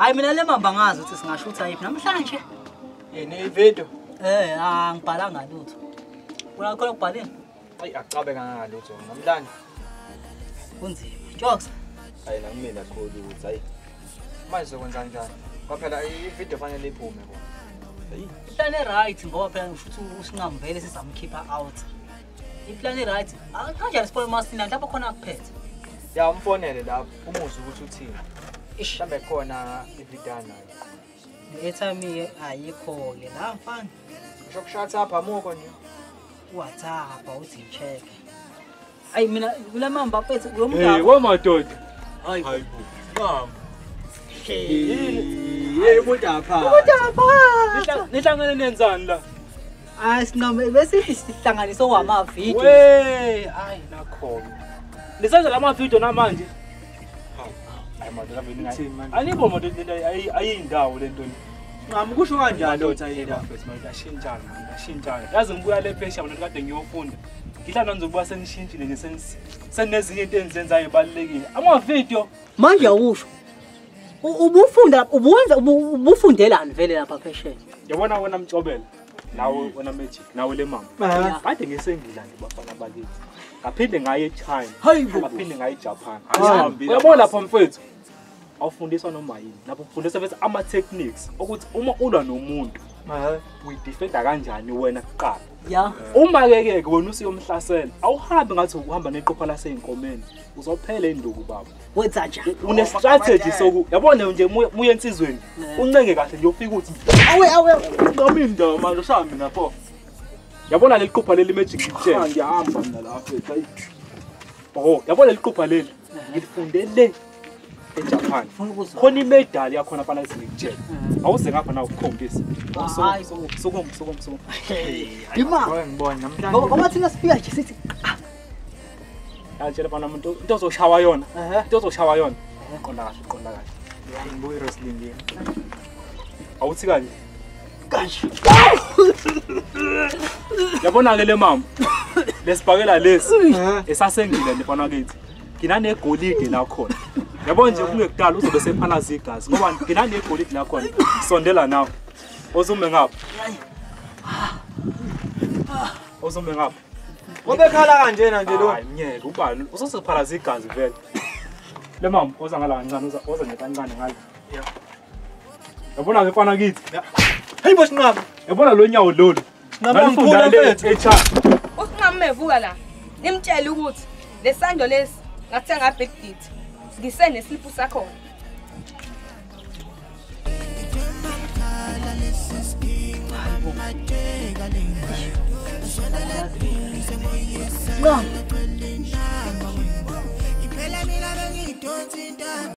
Hayi mina le mamba ngazi ukuthi singashutha yiphi namhlanje. Ne video. Ngibhalanga lutho. Una khona ukubhaleni? Ayi acabe kangakalutho namhlanje. Kunzima. Jokes. Hayi la mina khona ukuthi hayi. Manje sokwenza kanjani? Kwaphela ivideo fanele iphume bona. Hayi. Plan right ngoba phela ushuthi usinqamu vele sizamkhipha out. Iplan right. Kanjani spoil master lapho khona kuphethe. Ya umfonele lapho umuzwe ukuthi uthini. Mhlambe khona ivideo nayo. Airtime ayikho ke la mfana. Ngisho up amoko nje. WhatsApp uthi check. Ayi mina kula mamba mfethu lo Hey, wamadoda. Hayi. Mama. Hey umuntu apha. Nihlangene nenzani la? Sinqame bese sihlanganiso kwamavideo. We, ayi nakho. Nisenza lama video namanje. Hayi madoda mina. Anikho madoda ayindawo lento. Ngami kusho kanjani ndoda yena? Ashintshana manje, ashintshana. Yazi ngibuya le phesha mina kade ngiyofunda. Ngihlala ngizokuba sengishintshile nje senezinye into enzenzayo ebalekile. Ama video Manje awusho. Ubufunda ubufundelani vele lapha phesheni? Yabona wena Mtshobela. Nawe wena Magic, nawe le mama. Kade ngisengila nje bafana bakithi. Ngaphinde ngaye eChina. Ngaphinde ngaye eJapan. Angihambile. Uyabona lapha mfethu. Awufundiswa noma yini. Lapho ufundiswa bese ama techniques ukuthi uma ulwa nomuntu, uyidefenda kanjani wena kuqala. Ya. Uma ke wena usiyomhlasela, awuhambe ngathi ukuhamba neqopha laseyinkomeni. Uzophela induku baba. Wenza njani? Une strategy soku. Yabona nje muye ensizweni. Uncenge kahle nje ufika uthi awe ngami indawo manje ushaya mina pho. Yabona le qopha leli Magic ngitshela. Ngiyahamba mina lapha hayi. Oh, yabona le qopha leli. Ngilifundele eJapan. Khona imedali yakhona phana ngikutshela. Awuze ngapha na ukukhombisa. Sokum. Ima. Ngibona namhlanje. Ngoba thina sifika nje sithi Yatshela phana umuntu into ozoshawa yona. Into ozoshawa yona. Qonda kahle. Ngibuye wrestling nje. Awuthi kanje. Yabona ke le mama. Lesibhakela lesi esasengile nifana kithi. Nginane golide la khona. Yabona nje kungekudala uzobe sephalaza igazi ngoba nginane golide la khona. Sondela nawe. Ozume ngapha. Ozume ngapha. Obekhala kanjena nje lo. Hayi mnyeke ubani usosephalaza igazi vele. Le mama oza ngala kancane oza nekancane ngale. Yabona ke mfana kithi. Hayi bo sinqaba. Yabona lo nyawo lolu. Ngifunda mfethu. Usinqama mevuka la. Nimtshela ukuthi lesando lesi ngathenga big dit. Ngisenesiliphu sakho. no.